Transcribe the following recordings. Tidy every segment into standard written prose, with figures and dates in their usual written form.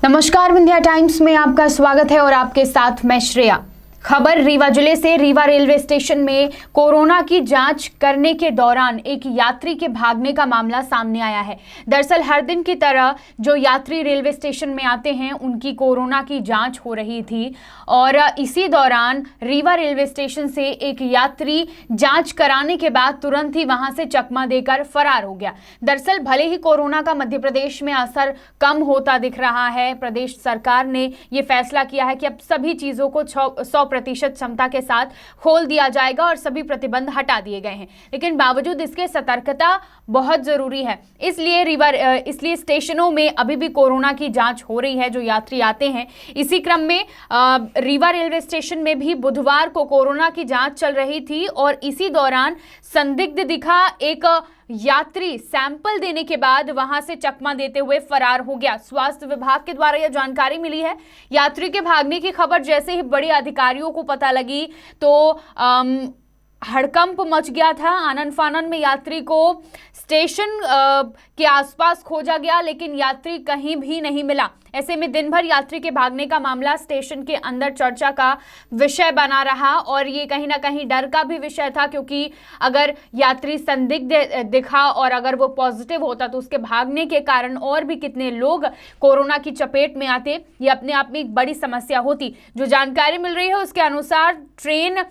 नमस्कार, विंध्या टाइम्स में आपका स्वागत है और आपके साथ मैं श्रेया। खबर रीवा जिले से। रीवा रेलवे स्टेशन में कोरोना की जांच करने के दौरान एक यात्री के भागने का मामला सामने आया है। दरअसल हर दिन की तरह जो यात्री रेलवे स्टेशन में आते हैं उनकी कोरोना की जांच हो रही थी और इसी दौरान रीवा रेलवे स्टेशन से एक यात्री जांच कराने के बाद तुरंत ही वहां से चकमा देकर फरार हो गया। दरअसल भले ही कोरोना का मध्य प्रदेश में असर कम होता दिख रहा है, प्रदेश सरकार ने ये फैसला किया है कि अब सभी चीजों को 100% क्षमता के साथ खोल दिया जाएगा और सभी प्रतिबंध हटा दिए गए हैं, लेकिन बावजूद इसके सतर्कता बहुत जरूरी है। इसलिए स्टेशनों में अभी भी कोरोना की जांच हो रही है जो यात्री आते हैं। इसी क्रम में रीवा रेलवे स्टेशन में भी बुधवार को कोरोना की जांच चल रही थी और इसी दौरान संदिग्ध दिखा एक यात्री सैंपल देने के बाद वहां से चकमा देते हुए फरार हो गया। स्वास्थ्य विभाग के द्वारा यह जानकारी मिली है। यात्री के भागने की खबर जैसे ही बड़े अधिकारियों को पता लगी तो हड़कंप मच गया था। आनन फानन में यात्री को स्टेशन के आसपास खोजा गया, लेकिन यात्री कहीं भी नहीं मिला। ऐसे में दिन भर यात्री के भागने का मामला स्टेशन के अंदर चर्चा का विषय बना रहा और ये कहीं ना कहीं डर का भी विषय था, क्योंकि अगर यात्री संदिग्ध दिखा और अगर वो पॉजिटिव होता तो उसके भागने के कारण और भी कितने लोग कोरोना की चपेट में आते, ये अपने आप में एक बड़ी समस्या होती। जो जानकारी मिल रही है उसके अनुसार ट्रेन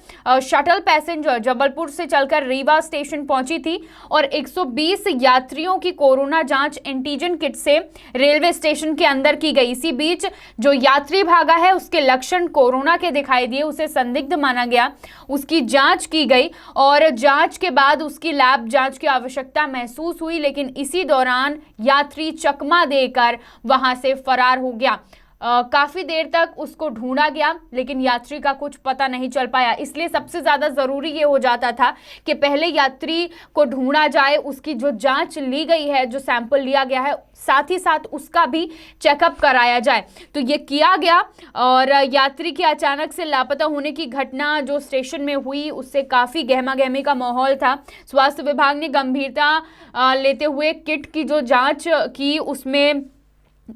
शटल पैसेंजर जबलपुर से चलकर रीवा स्टेशन पहुंची थी और 120 यात्रियों की कोरोना जांच एंटीजन किट से रेलवे स्टेशन के अंदर की गई। इसी बीच जो यात्री भागा है उसके लक्षण कोरोना के दिखाई दिए, उसे संदिग्ध माना गया, उसकी जांच की गई और जांच के बाद उसकी लैब जांच की आवश्यकता महसूस हुई, लेकिन इसी दौरान यात्री चकमा देकर वहां से फरार हो गया। काफी देर तक उसको ढूंढा गया लेकिन यात्री का कुछ पता नहीं चल पाया। इसलिए सबसे ज्यादा जरूरी ये हो जाता था कि पहले यात्री को ढूंढा जाए, उसकी जो जांच ली गई है, जो सैंपल लिया गया है, साथ ही साथ उसका भी चेकअप कराया जाए। तो ये किया गया और यात्री के अचानक से लापता होने की घटना जो स्टेशन में हुई उससे काफी गहमा गहमी का माहौल था। स्वास्थ्य विभाग ने गंभीरता लेते हुए किट की जो जांच की उसमें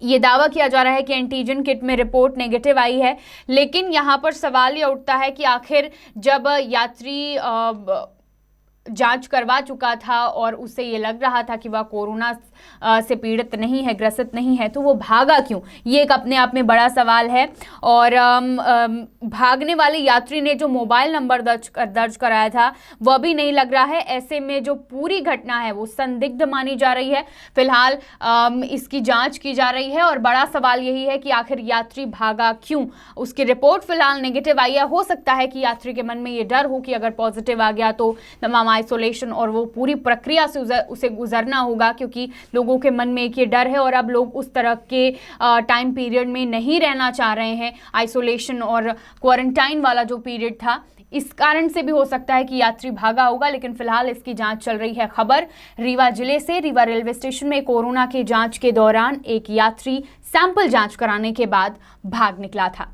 ये दावा किया जा रहा है कि एंटीजन किट में रिपोर्ट नेगेटिव आई है, लेकिन यहाँ पर सवाल ये उठता है कि आखिर जब यात्री जांच करवा चुका था और उसे ये लग रहा था कि वह कोरोना से पीड़ित नहीं है, ग्रसित नहीं है, तो वो भागा क्यों? ये एक अपने आप में बड़ा सवाल है। और भागने वाले यात्री ने जो मोबाइल नंबर दर्ज कराया था वह भी नहीं लग रहा है। ऐसे में जो पूरी घटना है वो संदिग्ध मानी जा रही है। फिलहाल इसकी जांच की जा रही है और बड़ा सवाल यही है कि आखिर यात्री भागा क्यों? उसकी रिपोर्ट फिलहाल नेगेटिव आई है। हो सकता है कि यात्री के मन में ये डर हो कि अगर पॉजिटिव आ गया तो तमाम आइसोलेशन और वो पूरी प्रक्रिया से उसे गुजरना होगा, क्योंकि लोगों के मन में एक ये डर है और अब लोग उस तरह के टाइम पीरियड में नहीं रहना चाह रहे हैं। आइसोलेशन और क्वारंटाइन वाला जो पीरियड था, इस कारण से भी हो सकता है कि यात्री भागा होगा, लेकिन फिलहाल इसकी जांच चल रही है। खबर रीवा जिले से। रीवा रेलवे स्टेशन में कोरोना की जांच के दौरान एक यात्री सैंपल जांच कराने के बाद भाग निकला था।